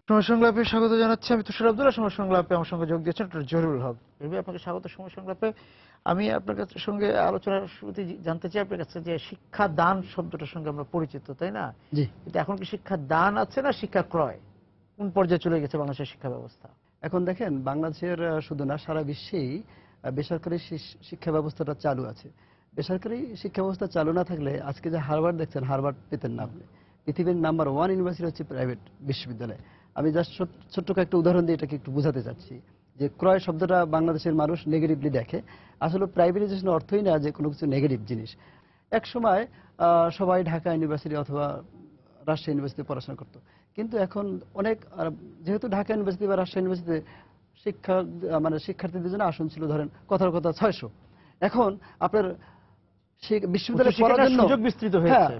সময় সংলাপে স্বাগত জানাচ্ছি। আমি তুষার আব্দুল্লাহ। সময় সংলাপে আমার সঙ্গে যোগ দিয়েছেন ডক্টর জহিরুল হক। আপনাকে স্বাগত সময় সংলাপে। আমি আপনার সঙ্গে আলোচনার শুরুতে জানতে চাই আপনার কাছে যে শিক্ষা দান শব্দটার সঙ্গে আমরা পরিচিত, তাই না? জি। কিন্তু এখন কি শিক্ষা দান আছে না শিক্ষা ক্রয়? কোন পর্যায়ে চলে গেছে বাংলাদেশের শিক্ষা ব্যবস্থা? এখন দেখেন, বাংলাদেশের শুধু না, সারা বিশ্বেই বেসরকারি শিক্ষা ব্যবস্থাটা চালু আছে। বেসরকারি শিক্ষা ব্যবস্থা চালু না থাকলে আজকে যে হার্ভার্ড দেখছেন, হার্ভার্ড পেতেন না আপনি। পৃথিবীর নাম্বার 1 ইউনিভার্সিটি হচ্ছে প্রাইভেট বিশ্ববিদ্যালয়। আমি জাস্ট ছোট্ট একটা উদাহরণ দিয়ে এটাকে একটু বোঝাতে চাচ্ছি যে ক্রয় শব্দটা বাংলাদেশের মানুষ নেগেটিভলি দেখে। আসলে প্রাইভেটাইজেশন অর্থই না যে কোনো কিছু নেগেটিভ জিনিস। এক সময় সবাই ঢাকা ইউনিভার্সিটি অথবা রাজশাহী ইউনিভার্সিটিতে পড়াশোনা করতো, কিন্তু এখন অনেক যেহেতু ঢাকা ইউনিভার্সিটি বা রাজশাহী ইউনিভার্সিটিতে শিক্ষার্থীদের জন্য আসন ছিল ধরেন কথার কথা 600। এখন আপনার বিশ্ববিদ্যালয়ে পড়ার জন্য সুযোগ বিস্তৃত হয়েছে,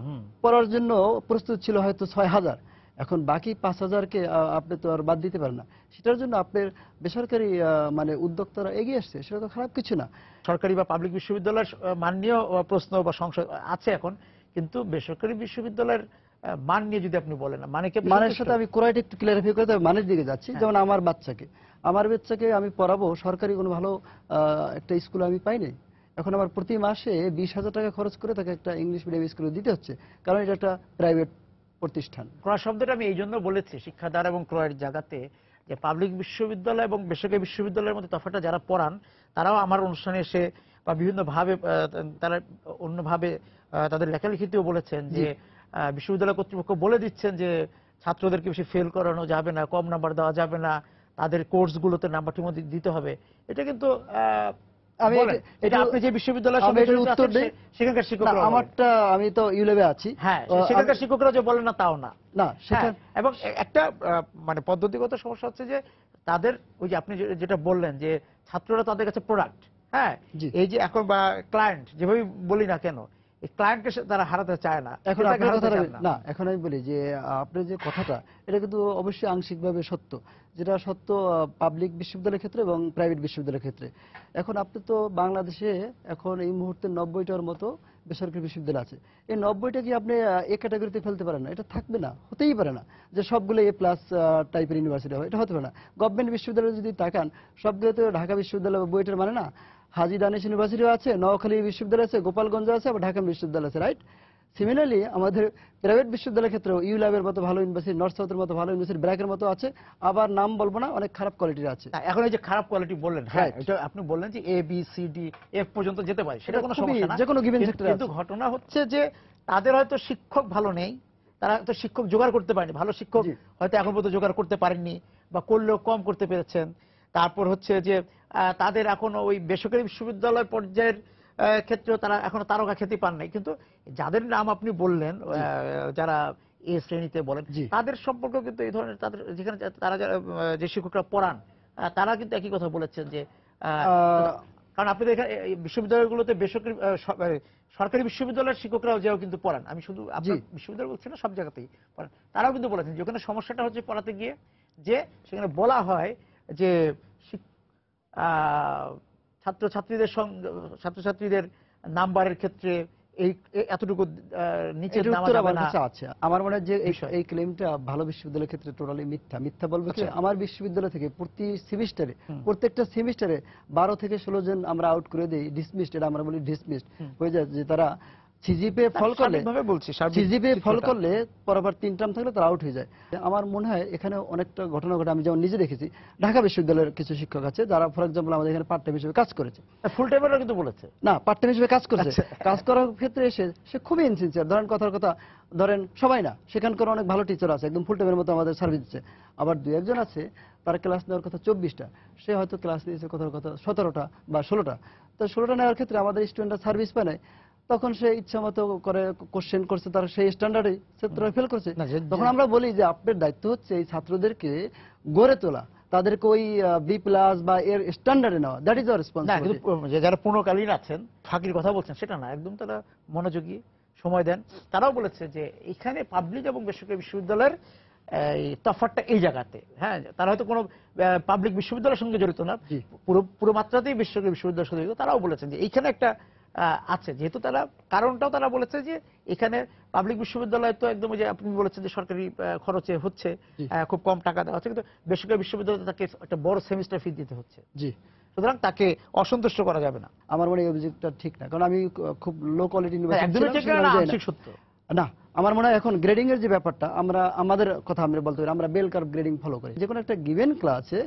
পড়ার জন্য প্রস্তুত ছিল হয়তো 6000। এখন বাকি 5000কে আপনি তো আর বাদ দিতে পারেন না। সেটার জন্য আপনার বেসরকারি উদ্যোক্তারা এগিয়ে আসছে, সেটা তো খারাপ কিছু না। সরকারি বা পাবলিক বিশ্ববিদ্যালয়ের মান নিয়েও প্রশ্ন বা সংশয় আছে এখন, কিন্তু বেসরকারি বিশ্ববিদ্যালয়ের মান নিয়ে যদি আপনি বলেন, মানের সাথে আমি কোরাইট একটু ক্লিয়ারিফাই করতে মানের দিকে যাচ্ছি। যেমন আমার বাচ্চাকে আমি পড়াবো, সরকারি কোনো ভালো একটা স্কুলে আমি পাইনি। এখন আমার প্রতি মাসে 20,000 টাকা খরচ করে তাকে একটা ইংলিশ মিডিয়াম স্কুলে দিতে হচ্ছে, কারণ এটা একটা প্রাইভেট প্রতিষ্ঠান। ক্রয় শব্দটা আমি এই জন্য বলেছি শিক্ষাদান এবং ক্রয়ের জায়গাতে, যে পাবলিক বিশ্ববিদ্যালয় এবং বেসরকারি বিশ্ববিদ্যালয়ের মধ্যে তফাৎটা যারা পড়ান তারাও আমার অনুষ্ঠানে এসে বা বিভিন্নভাবে তারা অন্যভাবে তাদের লেখালেখিতেও বলেছেন যে বিশ্ববিদ্যালয় কর্তৃপক্ষ বলে দিচ্ছেন যে ছাত্রদেরকে বেশি ফেল করানো যাবে না, কম নাম্বার দেওয়া যাবে না, তাদের কোর্সগুলোতে নাম্বার ঠিক মতো দিতে হবে। এটা কিন্তু আপনি যে বিশ্ববিদ্যালয় সেখানকার শিক্ষকরা, আমারটা আমি তো ইউলেভে আছি, হ্যাঁ, সেখানকার শিক্ষকরা যে বলেন না তাও না। এবং একটা পদ্ধতিগত সমস্যা হচ্ছে যে তাদের ওই যে আপনি যেটা বললেন যে ছাত্ররা তাদের কাছে প্রোডাক্ট, হ্যাঁ, এই যে এখন বা ক্লায়েন্ট যেভাবে বলি না কেন, এই ক্লায়েন্টকে তারা হারাতে চায় না। এখন আমি বলি যে আপনার যে কথাটা, এটা কিন্তু অবশ্যই আংশিকভাবে সত্য। যেটা সত্য পাবলিক বিশ্ববিদ্যালয়ের ক্ষেত্রে এবং প্রাইভেট বিশ্ববিদ্যালয়ের ক্ষেত্রে। এখন আপনি তো বাংলাদেশে এখন এই মুহূর্তে 90টার মতো বেসরকারি বিশ্ববিদ্যালয় আছে। এই 90টা কি আপনি এ ক্যাটাগরিতে ফেলতে পারেন না, এটা থাকবে না, হতেই পারে না যে সবগুলো এ প্লাস টাইপের ইউনিভার্সিটি হবে, এটা হতে পারে না। গভর্নমেন্ট বিশ্ববিদ্যালয়ে যদি তাকান, সবগুলো তো ঢাকা বিশ্ববিদ্যালয় বুয়েটের মানে না। হাজী দানিশ ইউনিভার্সিটিও আছে, নোয়াখালী বিশ্ববিদ্যালয় আছে, গোপালগঞ্জ আছে, আবার ঢাকা বিশ্ববিদ্যালয় আছে, রাইট? সিমিলারলি আমাদের প্রাইভেট বিশ্ববিদ্যালয়ের ক্ষেত্রেও ইউল্যাবের মতো ভালো ইউনিভার্সিটি, নর্থ সাউথের মতো ভালো ইউনিভার্সিটি, ব্র্যাকের মতো আছে, আবার নাম বলবো না, অনেক খারাপ কোয়ালিটির আছে। এখন এই যে খারাপ কোয়ালিটি বললেন, হ্যাঁ, এটা আপনি বললেন যে A B C D F পর্যন্ত যেতে পারে, সেটা কোনো সমস্যা না, যে কোনো গিভেন সেক্টরে। কিন্তু ঘটনা হচ্ছে যে তাদের হয়তো শিক্ষক ভালো নেই, তারা হয়তো শিক্ষক জোগাড় করতে পারেনি, ভালো শিক্ষক হয়তো এখন পর্যন্ত জোগাড় করতে পারেননি, বা করলেও কম করতে পেরেছেন। তারপর হচ্ছে যে তাদের এখনো ওই বেসরকারি বিশ্ববিদ্যালয় পর্যায়ের ক্ষেত্রেও তারা এখনো তারকা খ্যাতি পান নাই। কিন্তু যাদের নাম আপনি বললেন, যারা এ শ্রেণীতে বলেন, তাদের সম্পর্কে কিন্তু এই ধরনের তাদের যেখানে তারা যে শিক্ষকরা পড়ান তারা কিন্তু একই কথা বলেছেন যে, কারণ আপনি এখানে বিশ্ববিদ্যালয়গুলোতে বেসরকারি সরকারি বিশ্ববিদ্যালয়ের শিক্ষকরাও যেও কিন্তু পড়ান, আমি শুধু আপনার বিশ্ববিদ্যালয় বলছি না, সব জায়গাতেই পড়ান, তারাও কিন্তু বলেছেন যে ওখানে সমস্যাটা হচ্ছে পড়াতে গিয়ে যে সেখানে বলা হয় যে ছাত্রছাত্রীদের নাম্বারের ক্ষেত্রে এই এতটুকু নিচে নামা যাবে না। আমার মনে হয় যে এই ক্লেমটা ভালো বিশ্ববিদ্যালয়ের ক্ষেত্রে টোটালি মিথ্যা বলবো কি, আমার বিশ্ববিদ্যালয় থেকে প্রত্যেকটা সেমিস্টারে 12 থেকে 16 জন আমরা আউট করে দিই, ডিসমিসড, এটা আমরা বলি ডিসমিসড হয়ে যায়, যে তারা সিজিপিএ ফল করলে পরপর 3 টার্ম থাকলে তারা আউট হয়ে যায়। আমার মনে হয় এখানে অনেকটা ঘটনা ঘটে। আমি যেমন নিজে দেখেছি, ঢাকা বিশ্ববিদ্যালয়ের কিছু শিক্ষক আছে যারা ফর এক্সাম্পল আমাদের এখানে পার্ট টাইম হিসেবে কাজ করেছে, ফুল টাইমেরও কিন্তু বলেছে না, পার্ট টাইম হিসেবে কাজ করেছে। কাজ করার ক্ষেত্রে এসে সে খুবই ইনসিনসিয়ার। ধরেন সবাই না, সেখানকার অনেক ভালো টিচার আছে, একদম ফুল টাইমের মতো আমাদের সার্ভিস দিচ্ছে। আবার 2-1 জন আছে তারা ক্লাস নেওয়ার কথা 24টা, সে হয়তো ক্লাস নিয়েছে কথার কথা 17টা বা 16টা। তো 16টা নেওয়ার ক্ষেত্রে আমাদের স্টুডেন্টরা সার্ভিস পায় নাই, তখন সে ইচ্ছা মতো করে কোশ্চেন করছে, তার সেই স্ট্যান্ডার্ডে ছাত্ররা ফেল করছে। তখন আমরা বলি যে আপনার দায়িত্ব হচ্ছে এই ছাত্রদেরকে গড়ে তোলা, তাদেরকে ওই বি প্লাস বা এর স্ট্যান্ডার্ডে নেওয়া, দ্যাট ইজ আওয়ার রেসপন্সিবিলিটি। যারা পূর্ণকালীন আছেন, ফাঁকির কথা বলছেন সেটা না, একদম তারা মনোযোগী, সময় দেন। তারাও বলেছে যে এখানে পাবলিক এবং বেসরকারি বিশ্ববিদ্যালয়ের তফাৎটা এই জায়গাতে, হ্যাঁ, তারা হয়তো কোনো পাবলিক বিশ্ববিদ্যালয়ের সঙ্গে জড়িত না, পুরো মাত্রাতেই বেসরকারি বিশ্ববিদ্যালয়ের সঙ্গে জড়িত। তারাও বলেছেন যে এইখানে একটা আছে, যেহেতু তারা কারণটাও তারা বলেছে যে এখানে পাবলিক বিশ্ববিদ্যালয় তো একদম ওই যে আপনি বলেছেন যে সরকারি খরচে হচ্ছে, জি খুব কম টাকা দেওয়া হচ্ছে, কিন্তু বেসরকারি বিশ্ববিদ্যালয়ে তাকে একটা বড় সেমিস্টার ফি দিতে হচ্ছে, জি সুতরাং তাকে অসন্তুষ্ট করা যাবে না। আমার মনে হয় এই অভিযোগটা ঠিক না, কারণ আমি খুব লো কোয়ালিটি ইউনিভার্সিটি একদমই ঠিক না, আংশিক সত্য। না। আমার মনে হয় এখন গ্রেডিং এর যে ব্যাপারটা, আমরা আমাদের কথা আমরা বলতে পারি, আমরা বেল কার্ভ গ্রেডিং ফলো করি। যে কোনো একটা গিভেন ক্লাসে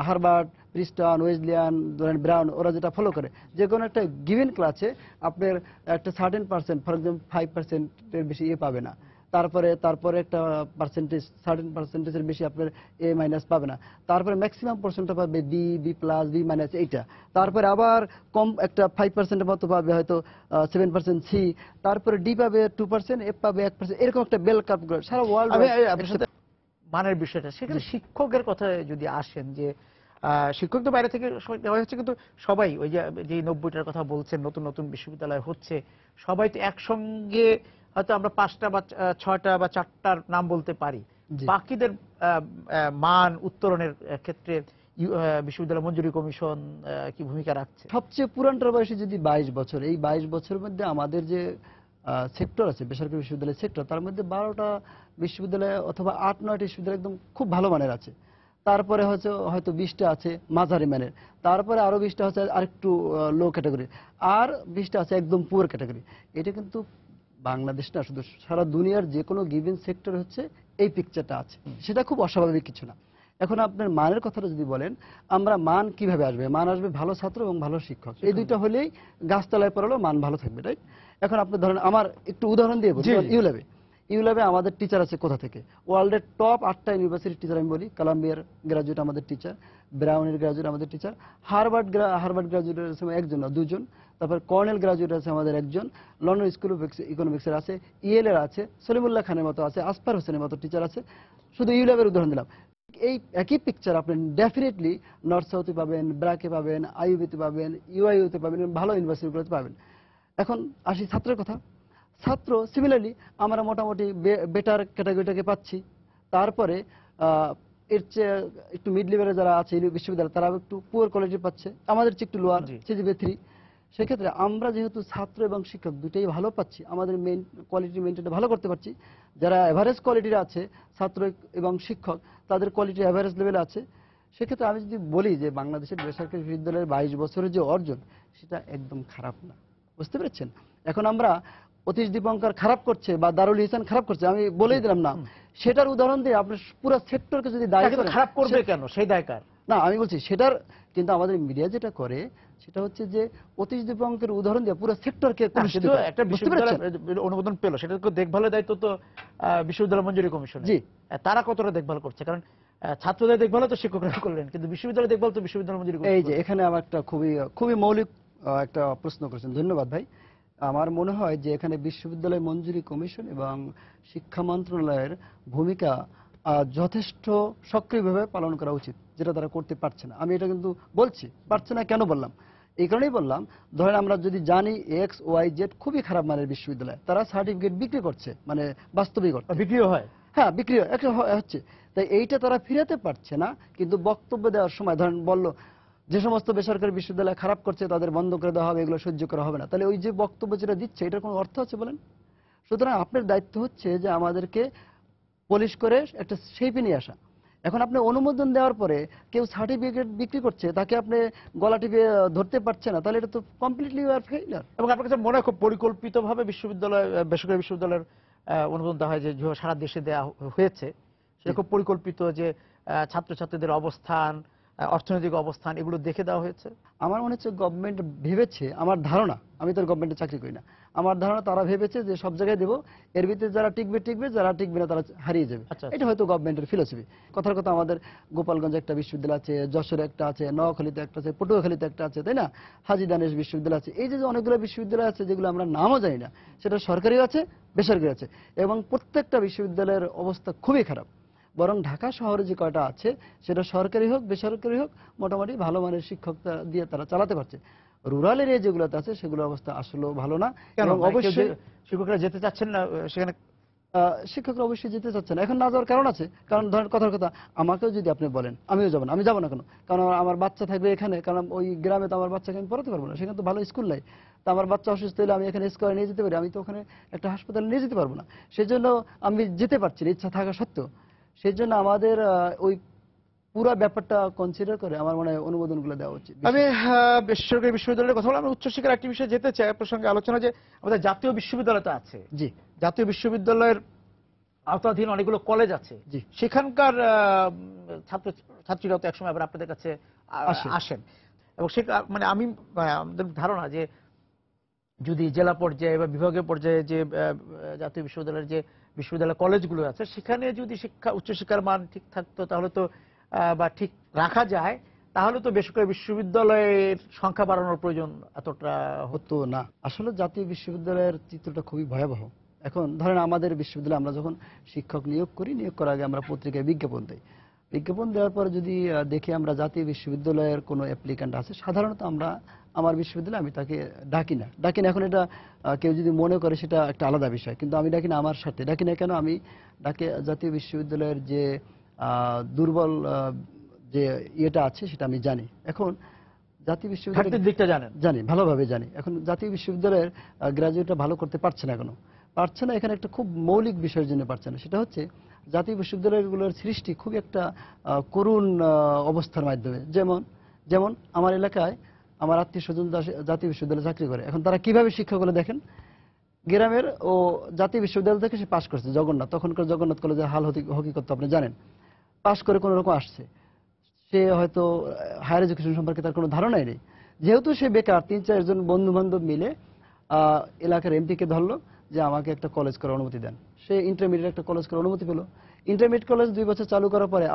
হার্ভার্ড, প্রিস্টন, ওয়েসলিয়ান, ধরেন ব্রাউন, ওরা যেটা ফলো করে, যে কোনো একটা গিভেন ক্লাসে আপনার একটা সার্টেন পার্সেন্ট, ফর এক্সাম্পল 5%-এর বেশি পাবে না, তারপরে একটা পার্সেন্টেজ, সার্টেন পার্সেন্টেজের বেশি আপনার এ মাইনাস পাবে না, তারপরে ম্যাক্সিমাম পার্সেন্টটা পাবে B, B plus, B minus, এইটা। তারপরে আবার কম একটা 5%-এর মতো পাবে হয়তো 7% সি, তারপরে ডি পাবে 2%, এফ পাবে 1%, এরকম একটা বেল কার্ভ সারা ওয়ার্ল্ড। আপনার সাথে মানের বিষয়টা, সেখানে শিক্ষকের কথা যদি আসেন, যে শিক্ষক তো বাইরে থেকে দেওয়া হচ্ছে, কিন্তু সবাই ওই যে 90টার কথা বলছেন, নতুন নতুন বিশ্ববিদ্যালয় হচ্ছে, সবাই তো একসঙ্গে হয়তো আমরা 5টা বা 6টা বা 4টার নাম বলতে পারি, বাকিদের মান উত্তরণের ক্ষেত্রে বিশ্ববিদ্যালয় মঞ্জুরি কমিশন কি ভূমিকা রাখছে? সবচেয়ে পুরানটার বয়সে যদি 22 বছর, এই 22 বছরের মধ্যে আমাদের যে সেক্টর আছে, বেসরকারি বিশ্ববিদ্যালয়ের সেক্টর, তার মধ্যে 12টা বিশ্ববিদ্যালয় অথবা 8-9টি বিশ্ববিদ্যালয় একদম খুব ভালো মানের আছে। তারপরে হয়তো 20টা আছে মাঝারি মানের, তারপরে আরো 20টা হচ্ছে আরেকটু লো ক্যাটাগরি, আর 20টা আছে একদম পুয়ার ক্যাটাগরি। এটা কিন্তু বাংলাদেশ না, শুধু সারা দুনিয়ার যে কোনো গিভেন সেক্টর হচ্ছে এই পিকচারটা আছে, সেটা খুব অস্বাভাবিক কিছু না। এখন আপনার মানের কথাটা যদি বলেন, আমরা মান কিভাবে আসবে? মান আসবে ভালো ছাত্র এবং ভালো শিক্ষক, এই দুইটা হলেই গাছতলায় পড়ালেও মান ভালো থাকবে, রাইট? এখন আপনি ধরেন, আমার একটু উদাহরণ দিয়ে বলি, ইউল্যাবে আমাদের টিচার আছে কোথা থেকে? ওয়ার্ল্ডের টপ 8টা ইউনিভার্সিটির টিচার আমি বলি। কলাম্বিয়ার গ্রাজুয়েট আমাদের টিচার, ব্রাউনের গ্রাজুয়েট আমাদের টিচার, হার্ভার্ড গ্রাজুয়েট আছে একজন না দুজন, তারপর কর্নেল গ্রাজুয়েট আছে আমাদের একজন, লন্ডন স্কুল অফ ইকোনমিক্সের আছে, ইএল এর আছে, সলিমুল্লাহ খানের মতো আছে, আসফার হোসেনের মতো টিচার আছে। শুধু ইউল্যাবের উদাহরণ দিলাম। এই একই পিকচার আপনি ডেফিনেটলি নর্থ সাউথে পাবেন, ব্র্যাকে পাবেন, আইইউবিতে পাবেন, ইউআইইউতে পাবেন, ভালো ইউনিভার্সিটিগুলোতে পাবেন। এখন আসি ছাত্রের কথা। ছাত্র সিমিলারলি আমরা মোটামুটি বেটার ক্যাটাগরিটাকে পাচ্ছি। তারপরে এর চেয়ে একটু মিড লেভেলে যারা আছে বিশ্ববিদ্যালয়, তারা একটু পুয়ার কোয়ালিটি পাচ্ছে, আমাদের চেয়ে একটু লোয়ার, সিজিপিএ 3। সেক্ষেত্রে আমরা যেহেতু ছাত্র এবং শিক্ষক দুটোই ভালো পাচ্ছি, আমাদের মেইন কোয়ালিটি মেনটেন ভালো করতে পারছি। যারা এভারেজ কোয়ালিটির আছে, ছাত্র এবং শিক্ষক, তাদের কোয়ালিটি এভারেজ লেভেলে আছে। সেক্ষেত্রে আমি যদি বলি যে বাংলাদেশের বেসরকারি বিশ্ববিদ্যালয়ের 22 বছরের যে অর্জন, সেটা একদম খারাপ না। বুঝতে পেরেছেন? এখন আমরা অতীশ দীপঙ্কর খারাপ করছে বা দারুল ইহসান খারাপ করছে, আমি বলেই দিলাম না, সেটার উদাহরণ দিয়ে আপনি পুরো সেক্টরকে যদি দায়ী করেন, খারাপ করবে কেন? সেই দায়কার না, আমি বলছি সেটার, কিন্তু আমাদের মিডিয়া যেটা করে সেটা হচ্ছে যে অতীশ দীপঙ্কের উদাহরণ দিয়ে পুরো সেক্টরকে একটা বিশ্ববিদ্যালয় অনুমোদন পেল, সেটা দেখভালের দায়িত্ব তো বিশ্ববিদ্যালয় মঞ্জুরি কমিশন। জি, তারা কতটা দেখভাল করছে? কারণ ছাত্রদের দেখভাল তো শিক্ষকরা করলেন, কিন্তু বিশ্ববিদ্যালয় দেখভাল তো বিশ্ববিদ্যালয় মঞ্জুরি কমিশন। এই যে এখানে আমার একটা খুবই মৌলিক একটা প্রশ্ন করেছেন, ধন্যবাদ ভাই। আমার মনে হয় যে এখানে বিশ্ববিদ্যালয় মঞ্জুরি কমিশন এবং শিক্ষা মন্ত্রণালয়ের ভূমিকা যথেষ্ট সক্রিয়ভাবে পালন করা উচিত, যেটা তারা করতে পারছে না। আমি এটা কিন্তু বলছি পারছে না, কেন বললাম? এই কারণেই বললাম, ধরেন আমরা যদি জানি এক্স ওয়াই জেড খুবই খারাপ মানের বিশ্ববিদ্যালয়, তারা সার্টিফিকেট বিক্রি করছে, মানে বাস্তবিক বিক্রিও হয়, হ্যাঁ বিক্রি হচ্ছে, তাই এইটা তারা ফিরাতে পারছে না। কিন্তু বক্তব্য দেওয়ার সময় ধরেন বলল যে সমস্ত বেসরকারি বিশ্ববিদ্যালয় খারাপ করছে তাদের বন্ধ করে দেওয়া হবে, এগুলো সহ্য করা হবে না। তাহলে ওই যে বক্তব্য যেটা দিচ্ছে, এটার কোনো অর্থ আছে বলেন? সুতরাং আপনার দায়িত্ব হচ্ছে যে আমাদেরকে পলিশ করে একটা শেপে নিয়ে আসা। এখন আপনি অনুমোদন দেওয়ার পরে কেউ সার্টিফিকেট বিক্রি করছে, তাকে আপনি গলা টিপে ধরতে পারছে না, তাহলে এটা তো কমপ্লিটলি ফেইলিয়ার। এবং আপনার কাছে মনে হয় খুব পরিকল্পিতভাবে বিশ্ববিদ্যালয়, বেসরকারি বিশ্ববিদ্যালয়ের অনুমোদন দেওয়া হয়, যে সারা দেশে দেওয়া হয়েছে, সেটা খুব পরিকল্পিত, যে ছাত্রছাত্রীদের অবস্থান, অর্থনৈতিক অবস্থান, এগুলো দেখে দেওয়া হয়েছে? আমার মনে হচ্ছে গভর্নমেন্ট ভেবেছে, আমার ধারণা, আমি তো গভর্নমেন্টে চাকরি করি না, আমার ধারণা তারা ভেবেছে যে সব জায়গায় দেবো, এর ভিতরে যারা টিকবে, যারা টিকবে না তারা হারিয়ে যাবে। এটা হয়তো গভর্নমেন্টের ফিলোসফি। কথার কথা, আমাদের গোপালগঞ্জে একটা বিশ্ববিদ্যালয় আছে, যশোরে একটা আছে, নোয়াখালীতে একটা আছে, পটুয়াখালীতে একটা আছে, তাই না? হাজী দানেশ বিশ্ববিদ্যালয় আছে। এই যে অনেকগুলো বিশ্ববিদ্যালয় আছে যেগুলো আমরা নামও জানি না, সেটা সরকারি আছে, বেসরকারি আছে, এবং প্রত্যেকটা বিশ্ববিদ্যালয়ের অবস্থা খুবই খারাপ। বরং ঢাকা শহরে যে কয়টা আছে, সেটা সরকারি হোক বেসরকারি হোক, মোটামুটি ভালো মানের শিক্ষক দিয়ে তারা চালাতে পারছে। রুরাল এরিয়া যেগুলোতে আছে সেগুলোর অবস্থা আসলেও ভালো না। এবং অবশ্যই শিক্ষকরা যেতে চাচ্ছেন না সেখানে, শিক্ষকরা অবশ্যই যেতে চাচ্ছেন। এখন না যাওয়ার কারণ আছে, কারণ ধরেন কথার কথা আমাকেও যদি আপনি বলেন আমিও যাবো না, আমি যাবো না কেন? কারণ আমার বাচ্চা থাকবে এখানে, কারণ ওই গ্রামে তো আমার বাচ্চাকে আমি পড়াতে পারবো না, সেখানে তো ভালো স্কুল নাই। তো আমার বাচ্চা অসুস্থ হলে আমি এখানে স্কোয়ারে নিয়ে যেতে পারি, আমি তো ওখানে একটা হাসপাতালে নিয়ে যেতে পারবো না। সেই জন্য আমি যেতে পারছি না ইচ্ছা থাকা সত্ত্বেও। সেই জন্য আমাদের ওই পুরো ব্যাপারটা কনসিডার করে আমার মনে হয় অনুমোদনগুলো দেওয়া উচিত। আমি বেসরকারি বিশ্ববিদ্যালয়ের কথা বললাম, আমি উচ্চশিক্ষার একটি বিষয়ে যেতে চাই প্রসঙ্গে আলোচনা, যে আমাদের জাতীয় বিশ্ববিদ্যালয় তো আছে, জি জাতীয় বিশ্ববিদ্যালয়ের আওতাধীন অনেকগুলো কলেজ আছে, জি সেখানকার ছাত্র ছাত্রীরাও তো একসময় আবার আপনাদের কাছে আসেন, এবং সে মানে আমি আমাদের ধারণা যে যদি জেলা পর্যায়ে বা বিভাগীয় পর্যায়ে যে জাতীয় বিশ্ববিদ্যালয়ের যে বিশ্ববিদ্যালয় কলেজগুলো আছে সেখানে যদি উচ্চশিক্ষার মান ঠিক থাকতো তাহলে তো বা ঠিক রাখা যায়, তাহলে তো বেসরকারি বিশ্ববিদ্যালয়ের সংখ্যা বাড়ানোর প্রয়োজন এতটা হতো না। আসলে জাতীয় বিশ্ববিদ্যালয়ের চিত্রটা খুবই ভয়াবহ। এখন ধরেন আমাদের বিশ্ববিদ্যালয়ে আমরা যখন শিক্ষক নিয়োগ করি, নিয়োগ করার আগে আমরা পত্রিকায় বিজ্ঞাপন দিই। বিজ্ঞাপন দেওয়ার পরে যদি দেখি আমরা জাতীয় বিশ্ববিদ্যালয়ের কোনো অ্যাপ্লিক্যান্ট আছে, সাধারণত আমরা আমার বিশ্ববিদ্যালয়ে আমি তাকে ডাকি না। এখন এটা কেউ যদি মনে করে সেটা একটা আলাদা বিষয়, কিন্তু আমি ডাকি না আমার সাথে। ডাকি না কেন? আমি ডাকে জাতীয় বিশ্ববিদ্যালয়ের যে দুর্বল যে ইয়েটা আছে সেটা আমি জানি। এখন জাতীয় বিশ্ববিদ্যালয়ের দিকটা জানি, ভালোভাবে জানি। এখন জাতীয় বিশ্ববিদ্যালয়ের গ্রাজুয়েটরা ভালো করতে পারছে না, এখনো পারছে না। এখানে একটা খুব মৌলিক বিষয়ের জন্য পারছে না, সেটা হচ্ছে জাতীয় বিশ্ববিদ্যালয়গুলোর সৃষ্টি খুবই একটা করুণ অবস্থার মাধ্যমে। যেমন আমার এলাকায় আমার আত্মীয় স্বজন জাতীয় বিশ্ববিদ্যালয়ে চাকরি করে। এখন তারা কিভাবে শিক্ষাগুলো দেখেন, গ্রামের ও জাতীয় বিশ্ববিদ্যালয় থেকে সে পাশ করছে জগন্নাথ, তখনকার জগন্নাথ কলেজের হাল হকিকত আপনি জানেন। পাশ করে কোনো রকম আসছে, সে হয়তো হায়ার এডুকেশন সম্পর্কে তার কোনো ধারণাই নেই। যেহেতু সে বেকার, 3-4 জন বন্ধু বান্ধব মিলে এলাকার এমপিকে ধরলো যে আমাকে একটা কলেজ করার অনুমতি দেন। সে ইন্টারমিডিয়েট একটা কলেজ করার অনুমতি পেল। ইন্টারমিডিয়েট কলেজ 2 বছর চালু করার পরে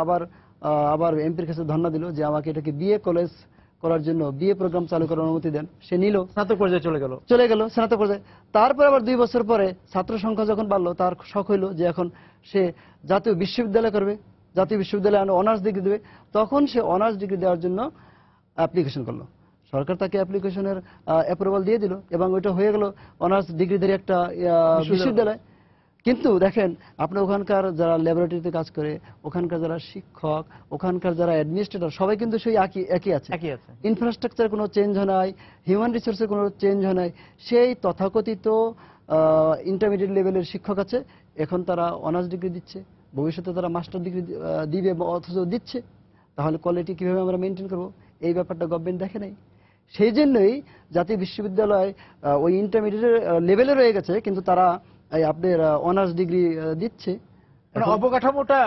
আবার এমপির কাছে ধর্ণা দিল যে আমাকে এটাকে বিএ কলেজ করার জন্য বিএ প্রোগ্রাম চালু করার অনুমতি দেন। সে নিল, স্নাতক পর্যায়ে চলে গেল স্নাতক পর্যায়ে। তারপর আবার 2 বছর পরে ছাত্র সংখ্যা যখন বাড়লো, তার শখ হইল যে এখন সে জাতীয় বিশ্ববিদ্যালয় করবে, জাতীয় বিশ্ববিদ্যালয়ে অনার্স ডিগ্রি দেবে। তখন সে অনার্স ডিগ্রি দেওয়ার জন্য অ্যাপ্লিকেশন করলো। সরকার তাকে অ্যাপ্লিকেশনের অ্যাপ্রুভাল দিয়ে দিল এবং ওইটা হয়ে গেল অনার্স ডিগ্রিধারী একটা বিশ্ববিদ্যালয়। কিন্তু দেখেন আপনি ওখানকার যারা ল্যাবরেটরিতে কাজ করে, ওখানকার যারা শিক্ষক, ওখানকার যারা অ্যাডমিনিস্ট্রেটর, সবাই কিন্তু সেই একই আছে। ইনফ্রাস্ট্রাকচার কোনো চেঞ্জ হয় নাই, হিউম্যান রিসোর্সের কোনো চেঞ্জ হয় নাই। সেই তথাকথিত ইন্টারমিডিয়েট লেভেলের শিক্ষক আছে, এখন তারা অনার্স ডিগ্রি দিচ্ছে, ভবিষ্যতে তারা মাস্টার ডিগ্রি দিবে অথচ দিচ্ছে। তাহলে কোয়ালিটি কিভাবে আমরা মেনটেন করব? এই ব্যাপারটা গভর্নমেন্ট দেখে নাই। সেই জন্যই জাতীয় বিশ্ববিদ্যালয় ওই ইন্টারমিডিয়েট লেভেলে রয়ে গেছে, কিন্তু তারা আপনার অনার্স ডিগ্রি দিচ্ছে। অবকাঠামোটা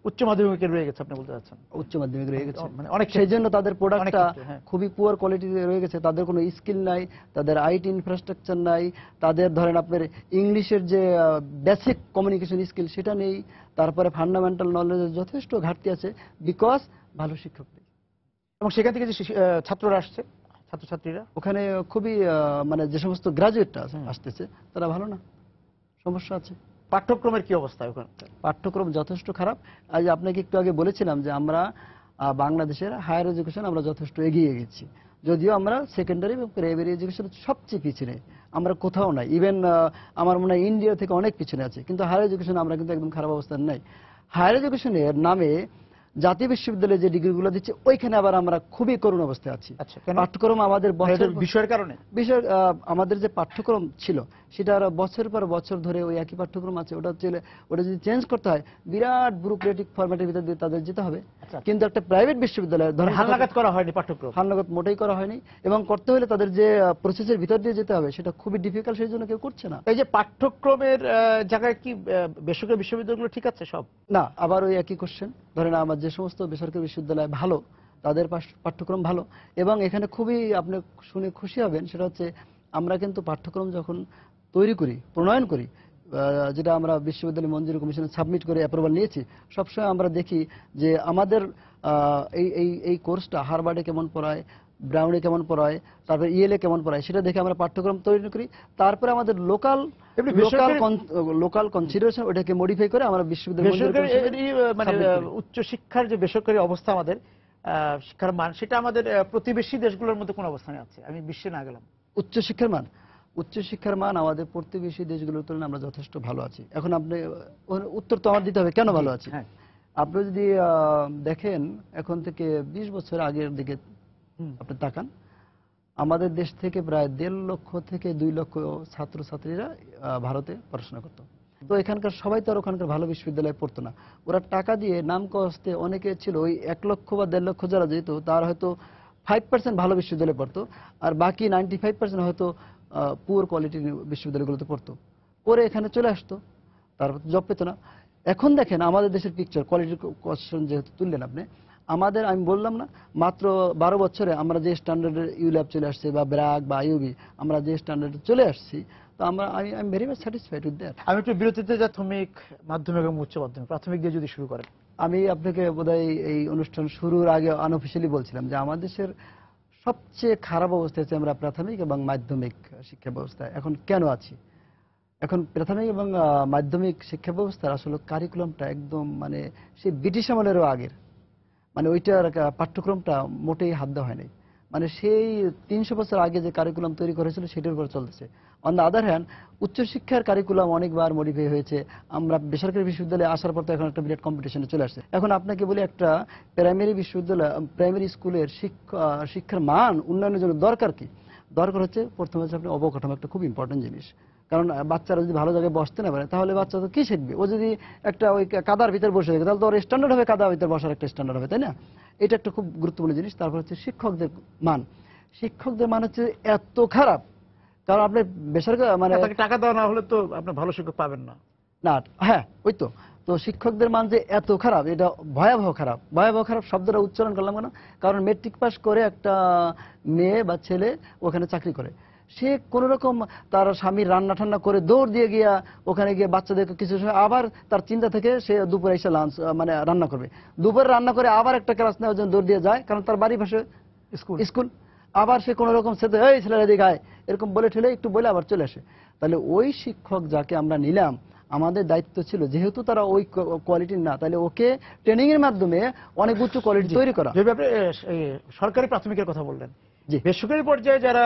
উচ্চ মাধ্যমিকের রয়ে গেছে, আপনি বলতে চাচ্ছেন? উচ্চ মাধ্যমিক রয়ে গেছে, মানে অনেক, সেই জন্য তাদের প্রোডাক্টটা খুবই পুয়ার কোয়ালিটিতে রয়ে গেছে। তাদের কোনো স্কিল নাই, তাদের আইটি ইনফ্রাস্ট্রাকচার নাই, তাদের ধরেন আপনার ইংলিশের যে বেসিক কমিউনিকেশন স্কিল সেটা নেই, তারপরে ফান্ডামেন্টাল নলেজের যথেষ্ট ঘাটতি আছে, বিকজ ভালো শিক্ষক নেই। এবং সেখান থেকে যে ছাত্ররা আসছে, ছাত্রছাত্রীরা ওখানে খুবই মানে যে সমস্ত গ্রাজুয়েটরা আসতেছে তারা ভালো না, সমস্যা আছে। পাঠ্যক্রমের কি অবস্থা ওখানে? পাঠ্যক্রম যথেষ্ট খারাপ। আজ আপনাকে একটু আগে বলেছিলাম যে আমরা বাংলাদেশের হায়ার এডুকেশন আমরা যথেষ্ট এগিয়ে গেছি, যদিও আমরা সেকেন্ডারি এবং প্রাইমারি এডুকেশন সবচেয়ে পিছনে, আমরা কোথাও নাই। ইভেন আমার মনে হয় ইন্ডিয়া থেকে অনেক পিছনে আছে, কিন্তু হায়ার এডুকেশন আমরা কিন্তু একদম খারাপ অবস্থায় নাই। হায়ার এডুকেশনের নামে জাতীয় বিশ্ববিদ্যালয়ে যে ডিগ্রিগুলো দিচ্ছে ওইখানে আবার আমরা খুবই করুণ অবস্থায় আছি। পাঠ্যক্রম আমাদের বিষয়ের কারণে, আমাদের যে পাঠ্যক্রম ছিল সেটা বছরের পর বছর ধরে ওই একই পাঠ্যক্রম আছে। ওটা যদি চেঞ্জ করতে হয় বিরাট ব্যুরোক্রেটিক ফরম্যাটের ভিতর দিয়ে তাদের যেতে হবে। কিন্তু একটা প্রাইভেট বিশ্ববিদ্যালয়ে ধরেন হালনাগাদ করা হয়নি, পাঠ্যক্রম হালনাগাদ মোটেই করা হয়নি, এবং করতে হলে তাদের যে প্রসেসের ভিতর দিয়ে যেতে হবে সেটা খুবই ডিফিকাল্ট, সেই জন্য কেউ করছে না। এই যে পাঠ্যক্রমের জায়গায় কি বেসরকারি বিশ্ববিদ্যালয়গুলো ঠিক আছে সব? না, আবার ওই একই কোশ্চেন। ধরেন আমার যে সমস্ত বেসরকারি বিশ্ববিদ্যালয় ভালো, তাদের পাঠ্যক্রম ভালো, এবং এখানে খুবই আপনি শুনে খুশি হবেন, সেটা হচ্ছে আমরা কিন্তু পাঠ্যক্রম যখন তৈরি করি, প্রণয়ন করি, যেটা আমরা বিশ্ববিদ্যালয় মঞ্জুরি কমিশনে সাবমিট করে অ্যাপ্রুভাল নিয়েছি, সবসময় আমরা দেখি যে আমাদের এই কোর্সটা হার্ভার্ডে কেমন পড়ায়, ব্রাউনে কেমন পড়ায়, তারপরে ইএলএ কেমন পড়ায়, সেটা দেখে আমরা পাঠ্যক্রম তৈরি করি। তারপরে আমাদের লোকাল কনসিডারেশন ওটাকে মডিফাই করে আমরা বিশ্ববিদ্যালয় মানে উচ্চশিক্ষার যে বেসরকারি অবস্থা আমাদের শিক্ষার মান, সেটা আমাদের প্রতিবেশী দেশগুলোর মধ্যে কোন অবস্থানে আছে? আমি বিশ্বে না গেলাম। উচ্চশিক্ষার মান উচ্চশিক্ষার মান আমাদের প্রতিবেশী দেশগুলোর তুলনায় আমরা যথেষ্ট ভালো আছি। এখন আপনি উত্তর তো আমার দিতে হবে কেন ভালো আছি। হ্যাঁ। আপনি যদি দেখেন এখন থেকে 20 বছর আগের দিকে আপনি তাকান, আমাদের দেশ থেকে প্রায় 1.5 লক্ষ থেকে 2 লক্ষ ছাত্রছাত্রীরা ভারতে পড়াশোনা করতো। তো এখানকার সবাই তো আর ওখানকার ভালো বিশ্ববিদ্যালয়ে পড়তো না। ওরা টাকা দিয়ে নাম কস্তে অনেকে ছিল ওই 1 লক্ষ বা 1.5 লক্ষ যারা যেত তার হয়তো 5% ভালো বিশ্ববিদ্যালয়ে পড়তো, আর বাকি 95% হয়তো পুয়ার কোয়ালিটির বিশ্ববিদ্যালয়গুলোতে পড়তো, পরে এখানে চলে আসতো, তারপর জব পেতো না। এখন দেখেন আমাদের দেশের পিকচার, কোয়ালিটির কোয়েশ্চেন যেহেতু তুললেন আপনি, আমাদের আমি বললাম না মাত্র 12 বছরে আমরা যে স্ট্যান্ডার্ডের ইউল্যাব চলে আসছে বা ব্র্যাক বা আইইউবি আমরা যে স্ট্যান্ডার্ডে চলে আসছি, তো আমরা I am very much satisfied with that. আমি একটু বিরতিতে প্রাথমিক, মাধ্যমিক এবং উচ্চ মাধ্যমিক, প্রাথমিক দিয়ে যদি শুরু করেন। আমি আপনাকে বোধহয় এই অনুষ্ঠান শুরুর আগে আনঅফিশিয়ালি বলছিলাম যে আমাদের দেশের সবচেয়ে খারাপ অবস্থা হচ্ছে আমরা প্রাথমিক এবং মাধ্যমিক শিক্ষা ব্যবস্থায় এখন কেন আছি। এখন প্রাথমিক এবং মাধ্যমিক শিক্ষা ব্যবস্থার আসলে কারিকুলামটা একদম মানে সেই ব্রিটিশ আমলেরও আগের, মানে ওইটার পাঠ্যক্রমটা মোটেই হাত দেওয়া হয়নি। মানে সেই 300 বছর আগে যে কারিকুলাম তৈরি করেছিল সেটার উপর চলতেছে। অন দ্য আদার হ্যান্ড উচ্চশিক্ষার কারিকুলাম অনেকবার মডিফাই হয়েছে। আমরা বেসরকারি বিশ্ববিদ্যালয়ে আসার পর তো এখন একটা বিরাট কম্পিটিশনে চলে আসছে। এখন আপনাকে বলি একটা প্রাইমারি বিশ্ববিদ্যালয়, প্রাইমারি স্কুলের শিক্ষার মান উন্নয়নের জন্য দরকার কি? দরকার হচ্ছে প্রথমে হচ্ছে আপনি অবকাঠামো, একটা খুব ইম্পর্টেন্ট জিনিস। কারণ বাচ্চারা যদি ভালো জায়গায় বসতে না পারে তাহলে বাচ্চা তো কি শিখবে? ও যদি একটা ওই কাদার ভিতরে বসে থাকে তাহলে তো ওর স্ট্যান্ডার্ড হবে, কাদার ভিতরে বসার একটা স্ট্যান্ডার্ড হবে, তাই না? এটা একটা খুব গুরুত্বপূর্ণ জিনিস। তারপর হচ্ছে শিক্ষকদের মান। শিক্ষকদের মান হচ্ছে এত খারাপ, কারণ আপনি বেসরকারি মানে টাকা দেওয়া না হলে তো আপনি ভালো শিক্ষক পাবেন না। না, হ্যাঁ ওই তো। তো শিক্ষকদের মান যে এত খারাপ, এটা ভয়াবহ খারাপ। ভয়াবহ খারাপ শব্দটা উচ্চারণ করলাম কেন? কারণ মেট্রিক পাস করে একটা মেয়ে বা ছেলে ওখানে চাকরি করে, সে কোন রকম তার স্বামীর রান্না ঠান্না করে দৌড় দিয়ে গিয়া ওখানে গিয়ে বাচ্চাদেরকে কিছু সময় আবার তার চিন্তা থেকে সে দুপুরে এসে লাঞ্চ মানে রান্না করবে, দুপুরে রান্না করে আবার একটা ক্লাস নেওয়ার জন্য দৌড় দিয়ে যায়, কারণ তার বাড়ি পাশে স্কুল। আবার সে কোন রকম সাথে এই ছেলেরা দিকে আয় এরকম বলে ঠেলে একটু বলে আবার চলে আসে। তাহলে ওই শিক্ষক যাকে আমরা নিলাম, আমাদের দায়িত্ব ছিল যেহেতু তারা ওই কোয়ালিটির না, তাহলে ওকে ট্রেনিং এর মাধ্যমে অনেক উচ্চ কোয়ালিটি তৈরি করা। যেভাবে সরকারি প্রাথমিকের কথা বললেন, বেসরকারি পর্যায়ে যারা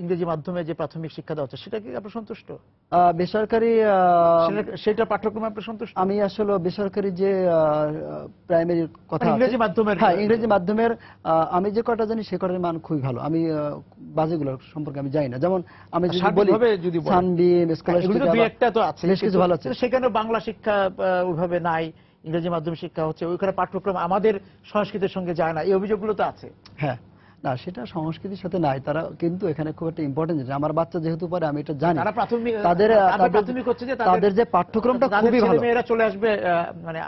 ইংরেজি মাধ্যমে যে প্রাথমিক শিক্ষা দেওয়া হচ্ছে সেটা কি আপনি সন্তুষ্ট? বেসরকারি সেটা পাঠ্যক্রমে আপনি সন্তুষ্ট? আমি আসলে বেসরকারি যে প্রাইমারির কথা, ইংরেজি মাধ্যমের, হ্যাঁ ইংরেজি মাধ্যমের আমি যে কটা জানি সে কটার মান খুবই ভালো। আমি বাজেগুলোর সম্পর্কে আমি জানি না। যেমন আমি যদি বলি সানবিম, স্কলারশিপ, দুই একটা তো আছে, বেশ কিছু ভালো আছে। সেখানে বাংলা শিক্ষা ওইভাবে নাই, ইংরেজি মাধ্যম শিক্ষা হচ্ছে, ওইখানে পাঠ্যক্রম আমাদের সংস্কৃতির সঙ্গে যায় না, এই অভিযোগগুলো তো আছে। হ্যাঁ, না সেটা সংস্কৃতির সাথে নাই, তারা কিন্তু এখানে খুব একটা ইম্পর্টেন্ট জিনিস। আমার বাচ্চা যেহেতু পড়ে আমি এটা জানি, তাদের যে পাঠ্যক্রমটা খুবই ভালো। মেয়েরা চলে আসবে মানে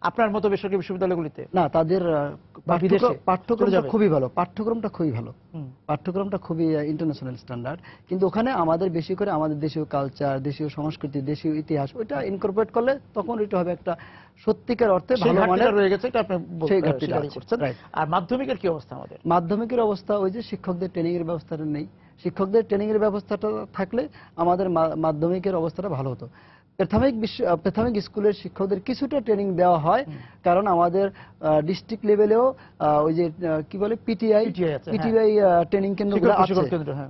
আপনার মতো বেসরকারি বিশ্ববিদ্যালয়গুলিতে না, তাদের পাঠ্যক্রমটা খুবই ভালো, পাঠ্যক্রমটা খুবই ভালো, পাঠ্যক্রমটা খুবই ইন্টারন্যাশনাল স্ট্যান্ডার্ড। কিন্তু ওখানে আমাদের বেশি করে আমাদের দেশীয় কালচার, দেশীয় সংস্কৃতি, দেশীয় ইতিহাস ওইটা ইনকর্পোরেট করলে তখন ওইটা হবে একটা সত্যিকার অর্থে ভালো মানের রয়ে গেছে। এটা আপনি স্বীকার করছেন। আর মাধ্যমিকের কি অবস্থা? আমাদের মাধ্যমিকের অবস্থা ওই যে শিক্ষকদের ট্রেনিং এর ব্যবস্থাটা নেই। শিক্ষকদের ট্রেনিং এর ব্যবস্থাটা থাকলে আমাদের মাধ্যমিকের অবস্থাটা ভালো হতো। প্রাথমিক স্কুলের শিক্ষকদের কিছুটা ট্রেনিং দেওয়া হয়, কারণ আমাদের ডিস্ট্রিক্ট লেভেলেও ওই যে কি বলে পিটিআই ট্রেনিং কেন্দ্রগুলো আছে,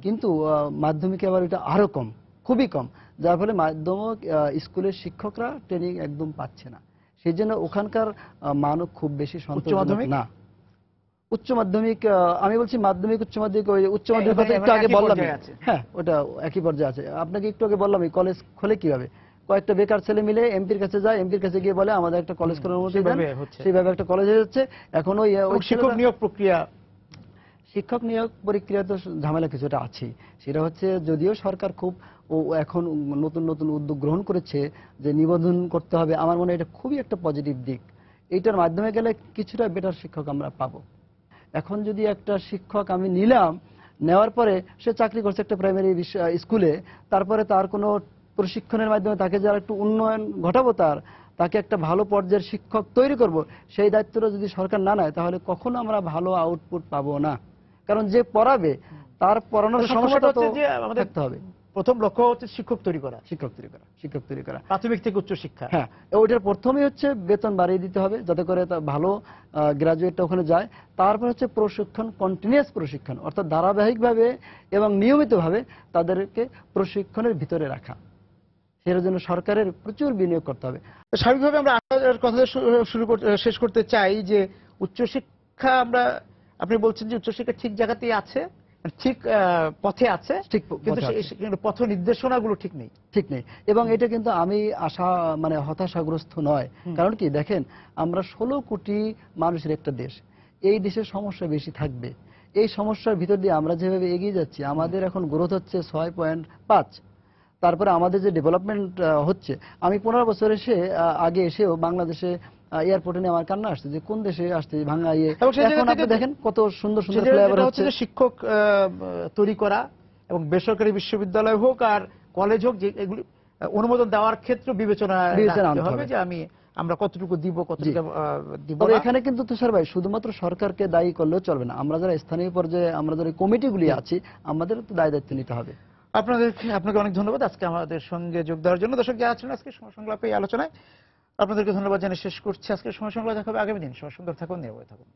কিন্তু মাধ্যমিকে আবার এটা আরো কম, খুবই কম, যার ফলে মাধ্যমিক স্কুলের শিক্ষকরা ট্রেনিং একদম পাচ্ছে না। সেই জন্য ওখানকার মানও খুব বেশি সন্তোষজনক না। উচ্চ মাধ্যমিক আমি বলছি মাধ্যমিক উচ্চ মাধ্যমিক, ওই উচ্চ মাধ্যমিক কথা একটু আগে বললাম, হ্যাঁ ওটা একই পর্যায়ে আছে। আপনাকে একটু আগে বললাম এই কলেজ খোলে কিভাবে। কয়েকটা বেকার ছেলে মিলে এমপির কাছে যায়, এমপির কাছে গিয়ে বলে আমাদের একটা কলেজ করার অনুমতি দেন, সেইভাবে একটা কলেজ হয়ে যাচ্ছে। এখন ওই শিক্ষক নিয়োগ প্রক্রিয়া তো ঝামেলা কিছুটা আছেই। সেটা হচ্ছে যদিও সরকার খুব এখন নতুন নতুন উদ্যোগ গ্রহণ করেছে যে নিবন্ধন করতে হবে, আমার মনে হয় এটা খুবই একটা পজিটিভ দিক। এইটার মাধ্যমে গেলে কিছুটা বেটার শিক্ষক আমরা পাবো। এখন যদি একটা শিক্ষক আমি নিলাম, নেওয়ার পরে সে চাকরি করছে একটা প্রাইমারি স্কুলে, তারপরে তার কোনো প্রশিক্ষণের মাধ্যমে তাকে যারা একটু উন্নয়ন ঘটাবো, তাকে একটা ভালো পর্যায়ের শিক্ষক তৈরি করব, সেই দায়িত্বটা যদি সরকার না নেয় তাহলে কখনো আমরা ভালো আউটপুট পাবো না। কারণ যে পড়াবে তার পড়ানোর সমস্যাটা তো থাকতে হবে। প্রথম লক্ষ্য হচ্ছে শিক্ষক তৈরি করা, শিক্ষক তৈরি করা প্রাথমিক থেকে উচ্চ শিক্ষা। হ্যাঁ, ওইটার প্রথমেই হচ্ছে বেতন বাড়িয়ে দিতে হবে যাতে করে তা ভালো গ্রাজুয়েটটা ওখানে যায়। তারপর হচ্ছে প্রশিক্ষণ, কন্টিনিউয়াস প্রশিক্ষণ, অর্থাৎ ধারাবাহিকভাবে এবং নিয়মিতভাবে তাদেরকে প্রশিক্ষণের ভিতরে রাখা। এর জন্য সরকারের প্রচুর বিনিয়োগ করতে হবে। স্বাভাবিকভাবে আমরা আশার কথা শেষ করতে চাই যে উচ্চশিক্ষা আপনি বলছেন যে উচ্চশিক্ষা ঠিক জায়গাতেই আছে, ঠিক পথে আছে, ঠিক কিন্তু পথে আছে। পথ নির্দেশনাগুলো ঠিক নেই। এবং এটা কিন্তু আমি হতাশাগ্রস্ত নয়। কারণ কি দেখেন, আমরা 16 কোটি মানুষের একটা দেশ, এই দেশের সমস্যা বেশি থাকবে। এই সমস্যার ভিতর দিয়ে আমরা যেভাবে এগিয়ে যাচ্ছি, আমাদের এখন গ্রোথ হচ্ছে 6.5, তারপরে আমাদের যে ডেভেলপমেন্ট হচ্ছে, আমি 15 বছর আগে এসেও বাংলাদেশে এয়ারপোর্টে নিয়ে আমার কান্না আসছে যে কোন দেশে আসছে ভাঙা ইয়ে। এখন আপনি দেখেন কত সুন্দর সুন্দর ফ্লাইওভার হচ্ছে। শিক্ষক তৈরি করা এবং বেসরকারি বিশ্ববিদ্যালয় হোক আর কলেজ হোক, যে এগুলি অনুমোদন দেওয়ার ক্ষেত্রে বিবেচনা রাখতে হবে যে আমরা কতটুকু দিব, কতটুকু দিব তবে না। এখানে কিন্তু তুষার ভাই শুধুমাত্র সরকারকে দায়ী করলেও চলবে না। আমরা যারা স্থানীয় পর্যায়ে আমরা যারা কমিটিগুলি আছি, আমাদের তো দায়িত্ব নিতে হবে। আপনাকে অনেক ধন্যবাদ আজকে আমাদের সঙ্গে যোগ দেওয়ার জন্য। দর্শক যারা আছেন আজকে সময় সংলাপে এই আলোচনায়, আপনাদেরকে ধন্যবাদ জানিয়ে শেষ করছি আজকে সময় সংলাপ। দেখা হবে আগামী দিন। সবাই সুন্দর থাকুন, নিরাপদে থাকুন।